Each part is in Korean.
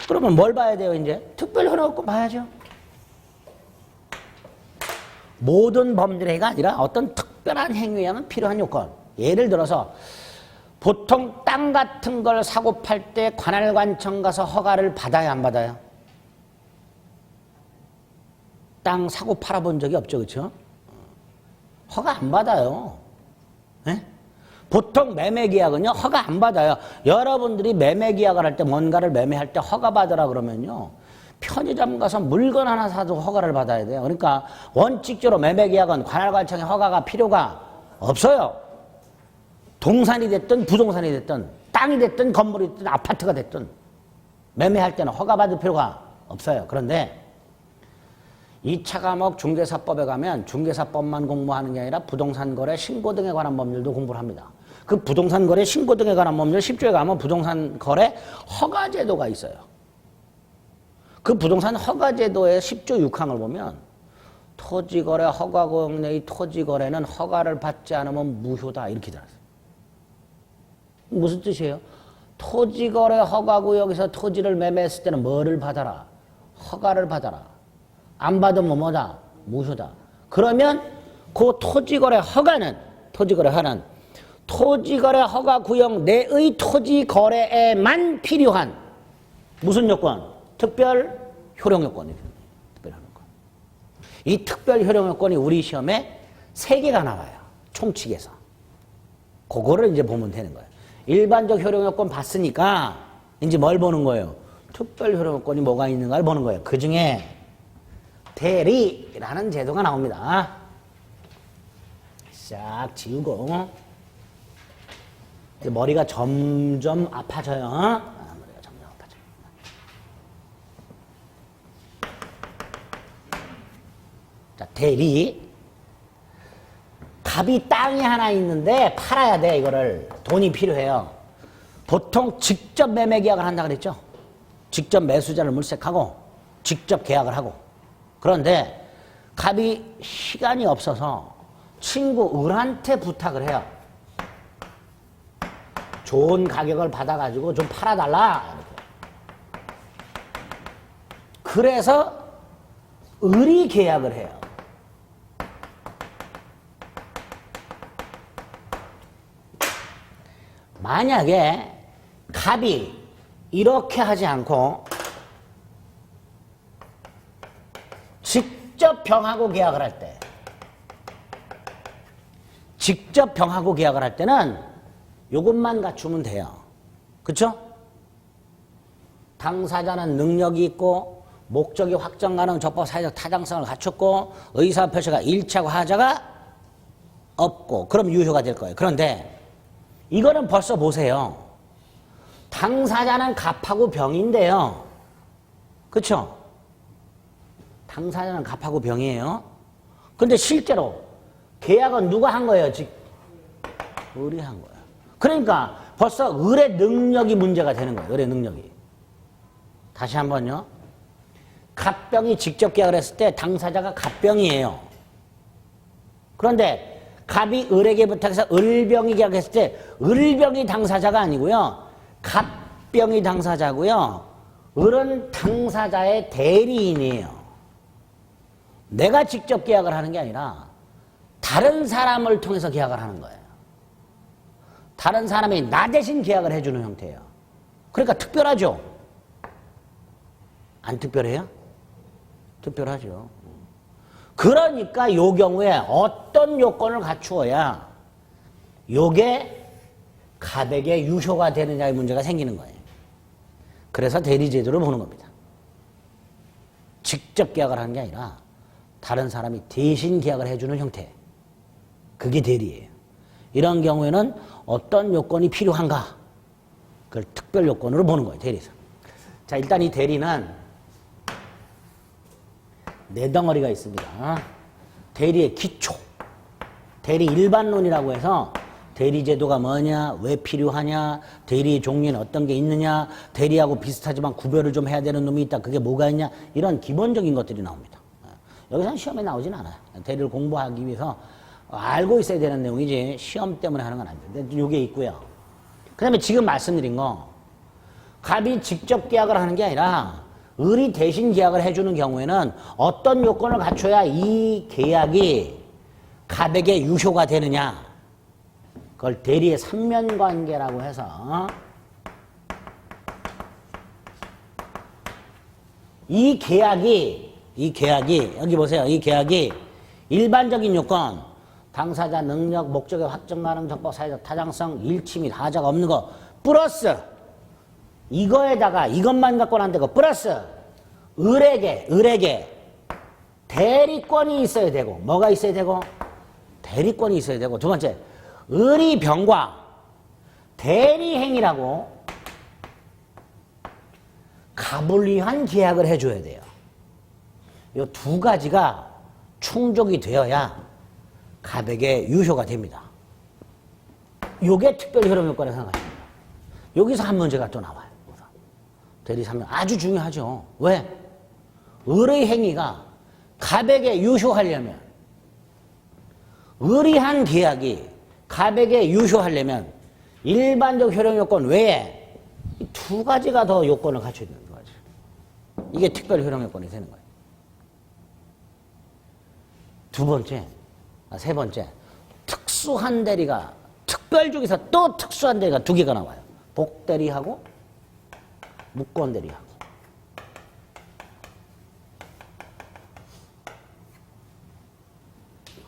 그러면 뭘 봐야 돼요, 이제? 특별 효력요건 봐야죠. 모든 범죄가 아니라 어떤 특별한 행위에 하면 필요한 요건. 예를 들어서 보통 땅 같은 걸 사고 팔 때 관할관청 가서 허가를 받아야 안 받아요? 땅 사고 팔아본 적이 없죠, 그렇죠? 허가 안 받아요. 네? 보통 매매계약은요, 허가 안 받아요. 여러분들이 매매계약을 할 때 뭔가를 매매할 때 허가 받으라 그러면요, 편의점 가서 물건 하나 사도 허가를 받아야 돼요. 그러니까 원칙적으로 매매계약은 관할관청의 허가가 필요가 없어요. 동산이 됐든 부동산이 됐든 땅이 됐든 건물이 됐든 아파트가 됐든 매매할 때는 허가받을 필요가 없어요. 그런데 2차 과목 중개사법에 가면 중개사법만 공부하는 게 아니라 부동산 거래 신고 등에 관한 법률도 공부를 합니다. 그 부동산 거래 신고 등에 관한 법률 10조에 가면 부동산 거래 허가 제도가 있어요. 그 부동산 허가 제도의 10조 6항을 보면 토지거래 허가구역 내의 토지거래는 허가를 받지 않으면 무효다 이렇게 들었어요. 무슨 뜻이에요? 토지거래 허가구역에서 토지를 매매했을 때는 뭐를 받아라? 허가를 받아라. 안 받으면 뭐다? 무효다. 그러면 그 토지거래 허가는 토지거래 허가구역 내의 토지거래에만 필요한 무슨 요건? 특별 효력요건이에요. 이 특별 효력요건이 우리 시험에 3개가 나와요. 총칙에서. 그거를 이제 보면 되는 거예요. 일반적 효력요건 봤으니까 이제 뭘 보는 거예요? 특별 효력요건이 뭐가 있는가를 보는 거예요. 그 중에 대리라는 제도가 나옵니다. 싹 지우고 머리가 점점 아파져요. 머리가 점점 아파져요. 자, 대리. 갑이 땅이 하나 있는데 팔아야 돼. 이거를 돈이 필요해요. 보통 직접 매매 계약을 한다 그랬죠. 직접 매수자를 물색하고 직접 계약을 하고. 그런데 갑이 시간이 없어서 친구 을한테 부탁을 해요. 좋은 가격을 받아가지고 좀 팔아달라. 그래서 을이 계약을 해요. 만약에 갑이 이렇게 하지 않고 직접 병하고 계약을 할 때, 직접 병하고 계약을 할 때는 요것만 갖추면 돼요. 그쵸? 당사자는 능력이 있고 목적이 확정 가능 적법 사회적 타당성을 갖췄고 의사표시가 일치하고 하자가 없고 그럼 유효가 될 거예요. 그런데 이거는 벌써 보세요. 당사자는 갑하고 병인데요. 그쵸? 당사자는 갑하고 병이에요. 근데 실제로 계약은 누가 한 거예요? 을이 한 거예요. 그러니까 벌써 을의 능력이 문제가 되는 거예요. 을의 능력이. 다시 한번요. 갑병이 직접 계약을 했을 때 당사자가 갑병이에요. 그런데 갑이 을에게 부탁해서 을병이 계약했을 때 을병이 당사자가 아니고요. 갑병이 당사자고요. 을은 당사자의 대리인이에요. 내가 직접 계약을 하는 게 아니라 다른 사람을 통해서 계약을 하는 거예요. 다른 사람이 나 대신 계약을 해주는 형태예요. 그러니까 특별하죠. 안 특별해요? 특별하죠. 그러니까 요 경우에 어떤 요건을 갖추어야 요게 갑에게 유효가 되느냐의 문제가 생기는 거예요. 그래서 대리제도를 보는 겁니다. 직접 계약을 하는 게 아니라 다른 사람이 대신 계약을 해주는 형태. 그게 대리예요. 이런 경우에는 어떤 요건이 필요한가? 그걸 특별 요건으로 보는 거예요. 대리에서. 자, 일단 이 대리는 네 덩어리가 있습니다. 대리의 기초, 대리 일반론이라고 해서 대리제도가 뭐냐, 왜 필요하냐, 대리의 종류는 어떤 게 있느냐, 대리하고 비슷하지만 구별을 좀 해야 되는 놈이 있다. 그게 뭐가 있냐, 이런 기본적인 것들이 나옵니다. 여기서는 시험에 나오진 않아요. 대리를 공부하기 위해서 알고 있어야 되는 내용이지 시험 때문에 하는 건 안 돼요. 근데 이게 있고요. 그 다음에 지금 말씀드린 거, 갑이 직접 계약을 하는 게 아니라 을이 대신 계약을 해주는 경우에는 어떤 요건을 갖춰야 이 계약이 갑에게 유효가 되느냐. 그걸 대리의 삼면관계라고 해서 이 계약이 여기 보세요. 이 계약이 일반적인 요건 당사자 능력, 목적의 확정 가능, 적법, 사회적 타당성, 일치 및 하자가 없는 거 플러스 이거에다가 이것만 갖고는 안 되고 플러스 을에게 대리권이 있어야 되고 뭐가 있어야 되고 대리권이 있어야 되고 두 번째 을이 병과 대리행위라고 갑을 위한 계약을 해줘야 돼요. 이 두 가지가 충족이 되어야 갑에게 유효가 됩니다. 이게 특별 효력 요건이라고 생각하십니다. 여기서 한 문제가 또 나와요. 대리 삼면 아주 중요하죠. 왜? 을의 행위가 갑에게 유효하려면 을이 한 계약이 갑에게 유효하려면 일반적 효력 요건 외에 두 가지가 더 요건을 갖춰야 되는 거죠. 이게 특별 효력 요건이 되는 거예요. 세 번째, 특수한 대리가, 특별 중에서 또 특수한 대리가 두 개가 나와요. 복대리하고 무권대리하고.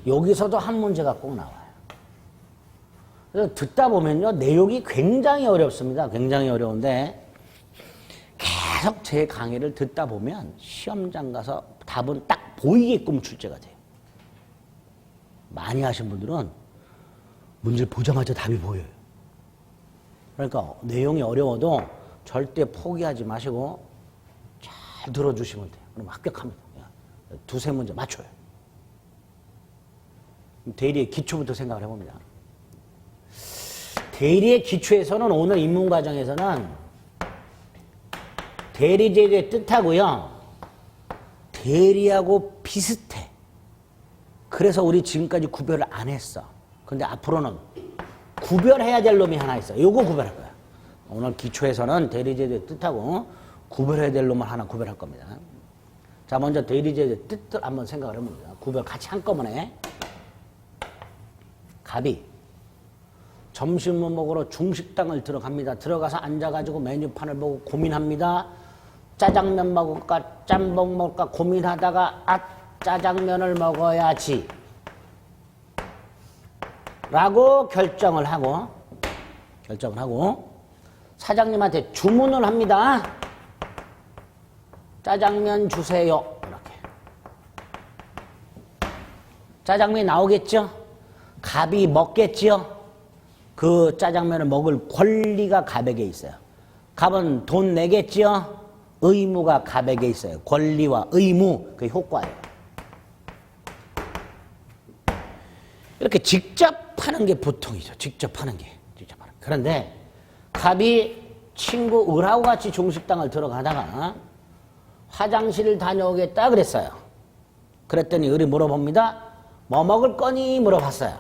여기서도 한 문제가 꼭 나와요. 그래서 듣다 보면요, 내용이 굉장히 어렵습니다. 굉장히 어려운데, 계속 제 강의를 듣다 보면 시험장 가서 답은 딱 보이게끔 출제가 돼요. 많이 하신 분들은 문제를 보자마자 답이 보여요. 그러니까 내용이 어려워도 절대 포기하지 마시고 잘 들어주시면 돼요. 그럼 합격합니다. 두세 문제 맞춰요. 대리의 기초부터 생각을 해봅니다. 대리의 기초에서는 오늘 입문과정에서는 대리제도의 뜻하고요. 대리하고 비슷해. 그래서 우리 지금까지 구별을 안 했어. 근데 앞으로는 구별해야 될 놈이 하나 있어. 요거 구별할 거야. 오늘 기초에서는 대리제도의 뜻하고 구별해야 될 놈을 하나 구별할 겁니다. 자, 먼저 대리제도의 뜻을 한번 생각을 해봅니다. 구별 같이 한꺼번에. 갑이 점심을 먹으러 중식당을 들어갑니다. 들어가서 앉아가지고 메뉴판을 보고 고민합니다. 짜장면 먹을까 짬뽕 먹을까 고민하다가 짜장면을 먹어야지 라고 결정을 하고 사장님한테 주문을 합니다. 짜장면 주세요. 이렇게. 짜장면이 나오겠죠? 갑이 먹겠죠? 그 짜장면을 먹을 권리가 갑에게 있어요. 갑은 돈 내겠죠? 의무가 갑에게 있어요. 권리와 의무, 그 효과예요. 이렇게 직접 하는 게 보통이죠. 직접 하는 게. 그런데 갑이 친구 을하고 같이 중식당을 들어가다가 화장실을 다녀오겠다 그랬어요. 그랬더니 을이 물어봅니다. 뭐 먹을 거니? 물어봤어요.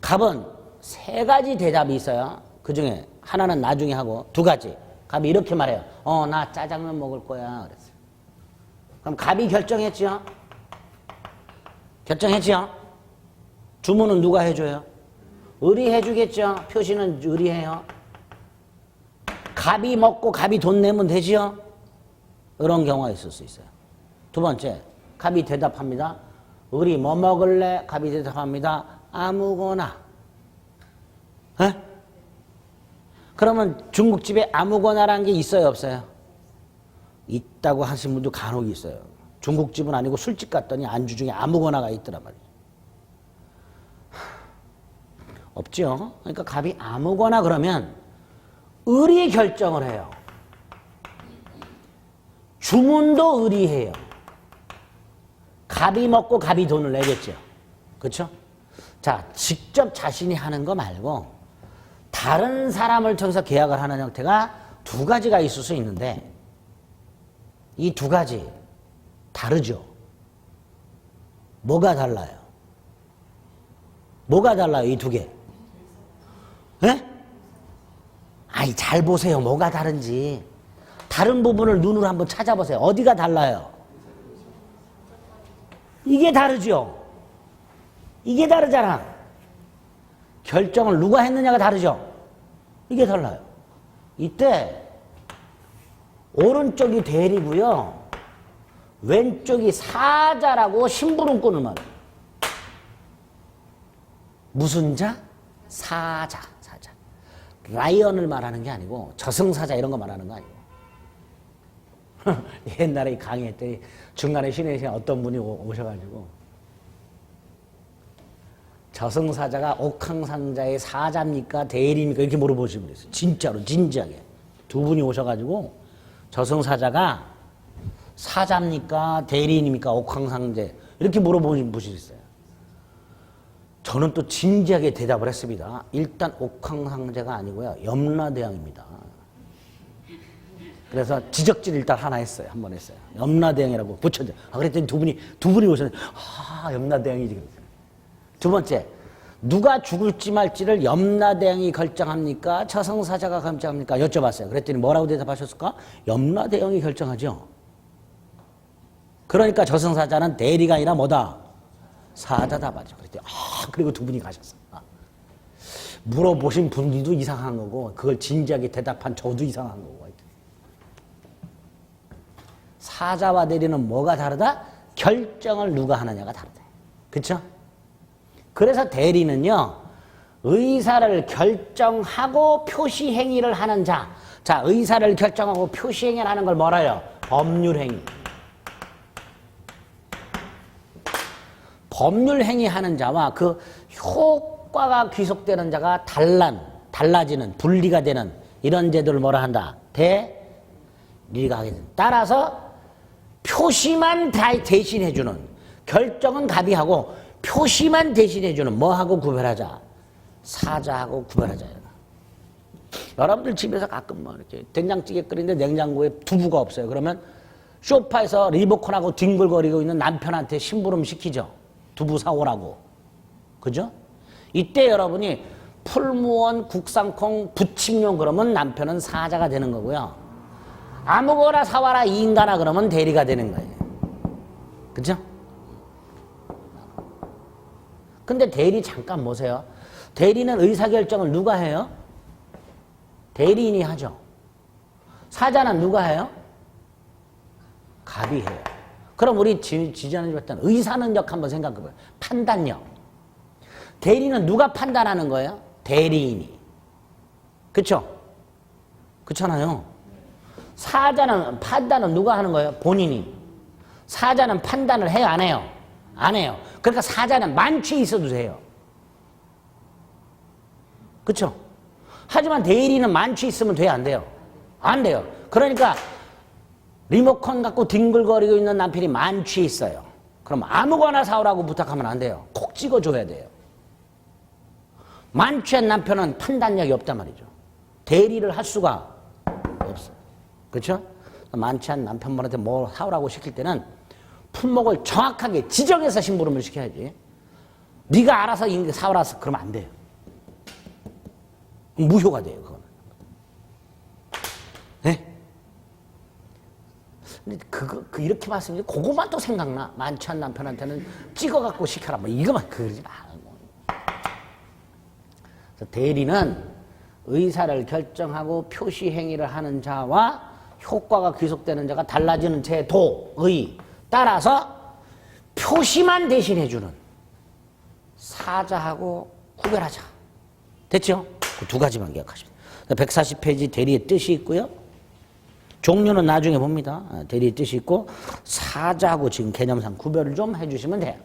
갑은 세 가지 대답이 있어요. 그 중에 하나는 나중에 하고 두 가지. 갑이 이렇게 말해요. 나 짜장면 먹을 거야. 그랬어요. 그럼 갑이 결정했죠? 주문은 누가 해줘요? 을이 해주겠죠? 표시는 을이 해요. 갑이 먹고 갑이 돈 내면 되죠? 이런 경우가 있을 수 있어요. 두 번째, 갑이 대답합니다. 을이 뭐 먹을래? 갑이 대답합니다. 아무거나. 에? 그러면 중국집에 아무거나라는 게 있어요, 없어요? 있다고 하신 분도 간혹 있어요. 중국집은 아니고 술집 갔더니 안주 중에 아무거나가 있더란 말이에요. 없죠. 그러니까 갑이 아무거나 그러면 을이 결정을 해요. 주문도 을이 해요. 갑이 먹고 갑이 돈을 내겠죠. 그렇죠? 자, 직접 자신이 하는 거 말고 다른 사람을 통해서 계약을 하는 형태가 두 가지가 있을 수 있는데 이 두 가지 다르죠. 뭐가 달라요? 이 두 개? 예? 아이, 잘 보세요. 뭐가 다른지. 다른 부분을 눈으로 한번 찾아보세요. 어디가 달라요? 이게 다르죠? 이게 다르잖아. 결정을 누가 했느냐가 다르죠? 이게 달라요. 이때 오른쪽이 대리고요. 왼쪽이 사자라고 심부름꾼을 말해요. 무슨 자? 사자. 사자. 라이언을 말하는 게 아니고 저승사자 이런 거 말하는 거 아니고. 옛날에 강의했더니 중간에 쉬는 시간에 어떤 분이 오셔가지고 저승사자가 옥황상자의 사자입니까? 대리입니까? 이렇게 물어보시면 됐어요. 진짜로 진지하게. 두 분이 오셔가지고 저승사자가 사자입니까? 대리인입니까? 옥황상제 이렇게 물어보신 분이 있어요. 저는 또 진지하게 대답을 했습니다. 일단 옥황상제가 아니고요. 염라대왕입니다. 그래서 지적질 일단 하나 했어요. 한 번 했어요. 염라대왕이라고 붙여줘. 그랬더니 두 분이 오셨는데 염라대왕이지. 두 번째, 누가 죽을지 말지를 염라대왕이 결정합니까? 저승사자가 결정합니까? 여쭤봤어요. 그랬더니 뭐라고 대답하셨을까? 염라대왕이 결정하죠. 그러니까 저승사자는 대리가 아니라 뭐다? 사자다 말이죠. 그랬더니 그리고 두 분이 가셨어요. 물어보신 분들도 이상한 거고 그걸 진지하게 대답한 저도 이상한 거고. 사자와 대리는 뭐가 다르다? 결정을 누가 하느냐가 다르다. 그렇죠? 그래서 대리는요. 의사를 결정하고 표시행위를 하는 자. 자, 의사를 결정하고 표시행위를 하는 걸 뭐라 해요? 법률행위. 법률행위 하는 자와 그 효과가 귀속되는 자가 달라지는, 분리가 되는 이런 제도를 뭐라 한다? 대리가 하게 된다. 따라서 표시만 대신해주는, 결정은 갑이하고 표시만 대신해주는 뭐하고 구별하자? 사자하고 구별하자. 여러분들 집에서 가끔 뭐 이렇게 된장찌개 끓이는데 냉장고에 두부가 없어요. 그러면 소파에서 리모컨하고 뒹굴거리고 있는 남편한테 심부름 시키죠. 두부 사오라고. 그죠? 이때 여러분이 풀무원, 국산콩, 부침용 그러면 남편은 사자가 되는 거고요. 아무거나 사와라 이 인간아 그러면 대리가 되는 거예요. 그죠? 근데 대리 잠깐 보세요. 대리는 의사결정을 누가 해요? 대리인이 하죠. 사자는 누가 해요? 갑이 해요. 그럼 우리 지지하는 일단 의사능력 한번 생각해봐요. 판단력. 대리는 누가 판단하는 거예요? 대리인이. 그쵸? 그렇잖아요. 사자는 판단은 누가 하는 거예요? 본인이. 사자는 판단을 해요? 안 해요? 안 해요. 그러니까 사자는 만취해 있어도 돼요. 그쵸? 하지만 대리는 만취해 있으면 돼요? 안 돼요? 안 돼요. 그러니까 리모컨 갖고 뒹굴거리고 있는 남편이 만취해 있어요. 그럼 아무거나 사오라고 부탁하면 안 돼요. 콕 찍어줘야 돼요. 만취한 남편은 판단력이 없단 말이죠. 대리를 할 수가 없어요. 그렇죠? 만취한 남편분한테 뭘 사오라고 시킬 때는 품목을 정확하게 지정해서 심부름을 시켜야지. 네가 알아서 사오라 그러면 안 돼요. 무효가 돼요. 그거는. 네? 근데 이렇게 말씀드리면 그것만 또 생각나. 만취한 남편한테는 찍어갖고 시켜라. 뭐 이거만 그러지 마. 대리는 의사를 결정하고 표시행위를 하는 자와 효과가 귀속되는 자가 달라지는 제도의 따라서 표시만 대신해주는 사자하고 구별하자. 됐죠? 그 두 가지만 기억하시면 돼요. 140페이지 대리의 뜻이 있고요. 종류는 나중에 봅니다. 대리의 뜻이 있고 사자하고 지금 개념상 구별을 좀 해주시면 돼요.